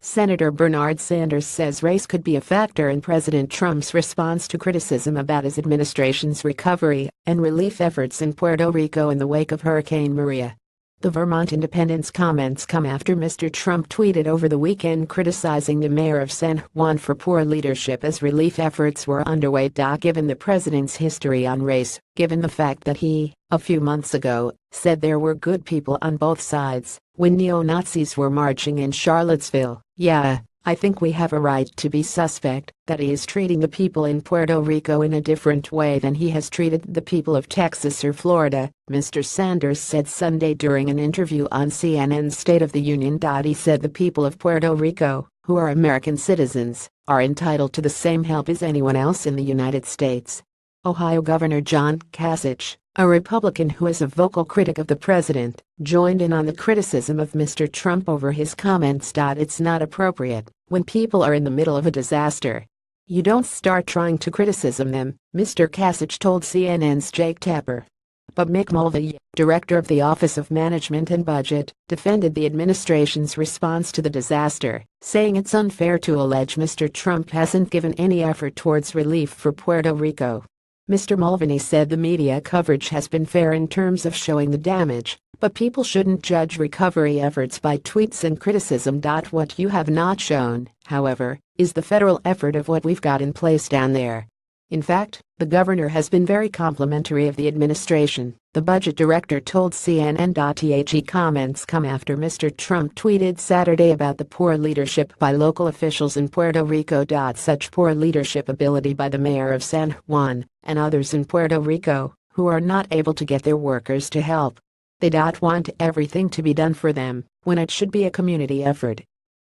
Senator Bernard Sanders says race could be a factor in President Trump's response to criticism about his administration's recovery and relief efforts in Puerto Rico in the wake of Hurricane Maria. The Vermont Independent's comments come after Mr. Trump tweeted over the weekend criticizing the mayor of San Juan for poor leadership as relief efforts were underway. Given the president's history on race, given the fact that he, a few months ago, said there were good people on both sides when neo-Nazis were marching in Charlottesville, yeah, I think we have a right to be suspect that he is treating the people in Puerto Rico in a different way than he has treated the people of Texas or Florida, Mr. Sanders said Sunday during an interview on CNN's State of the Union. He said the people of Puerto Rico, who are American citizens, are entitled to the same help as anyone else in the United States. Ohio Governor John Kasich, a Republican who is a vocal critic of the president, joined in on the criticism of Mr. Trump over his comments. It's not appropriate when people are in the middle of a disaster. You don't start trying to criticize them, Mr. Kasich told CNN's Jake Tapper. But Mick Mulvaney, director of the Office of Management and Budget, defended the administration's response to the disaster, saying it's unfair to allege Mr. Trump hasn't given any effort towards relief for Puerto Rico. Mr. Mulvaney said the media coverage has been fair in terms of showing the damage, but people shouldn't judge recovery efforts by tweets and criticism. What you have not shown, however, is the federal effort of what we've got in place down there. In fact, the governor has been very complimentary of the administration, the budget director told CNN. The comments come after Mr. Trump tweeted Saturday about the poor leadership by local officials in Puerto Rico. Such poor leadership ability by the mayor of San Juan and others in Puerto Rico who are not able to get their workers to help. They want everything to be done for them when it should be a community effort.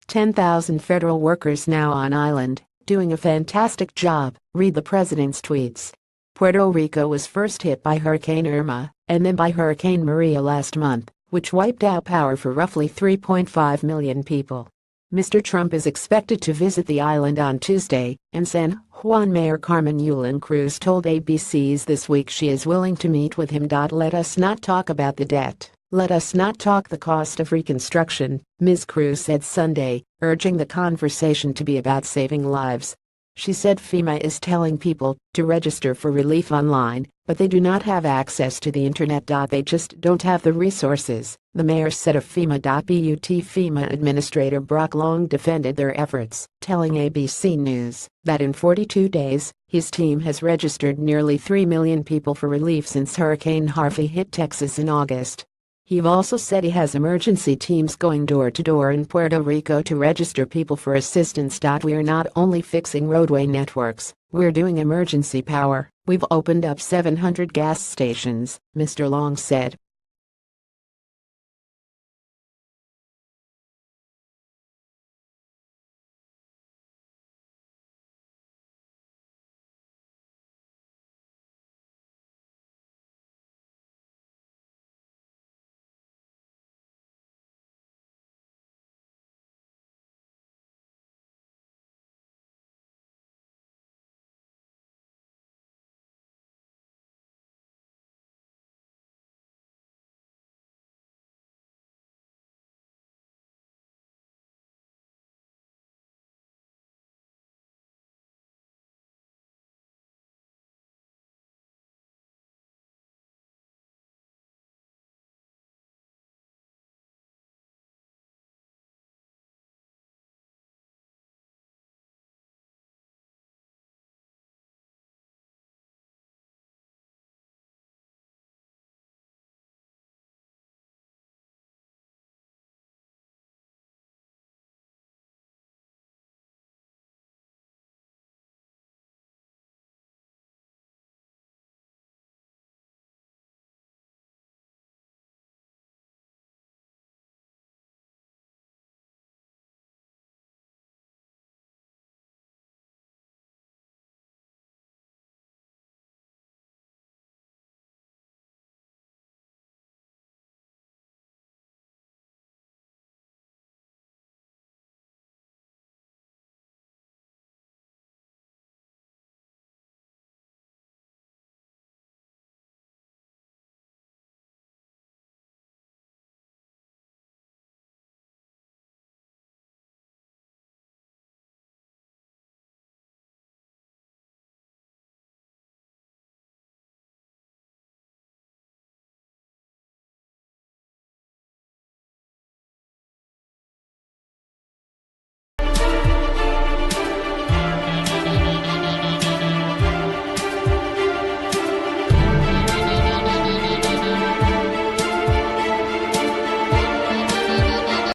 10,000 federal workers now on island, doing a fantastic job, read the president's tweets. Puerto Rico was first hit by Hurricane Irma and then by Hurricane Maria last month, which wiped out power for roughly 3.5 million people. Mr. Trump is expected to visit the island on Tuesday, and San Juan Mayor Carmen Yulín Cruz told ABC's This Week she is willing to meet with him. Let us not talk about the debt. Let us not talk the cost of reconstruction, Ms. Cruz said Sunday, urging the conversation to be about saving lives. She said FEMA is telling people to register for relief online, but they do not have access to the internet. They just don't have the resources, the mayor said of FEMA. FEMA Administrator Brock Long defended their efforts, telling ABC News that in 42 days, his team has registered nearly 3 million people for relief since Hurricane Harvey hit Texas in August. He also said he has emergency teams going door to door in Puerto Rico to register people for assistance. We're not only fixing roadway networks, we're doing emergency power. We've opened up 700 gas stations, Mr. Long said.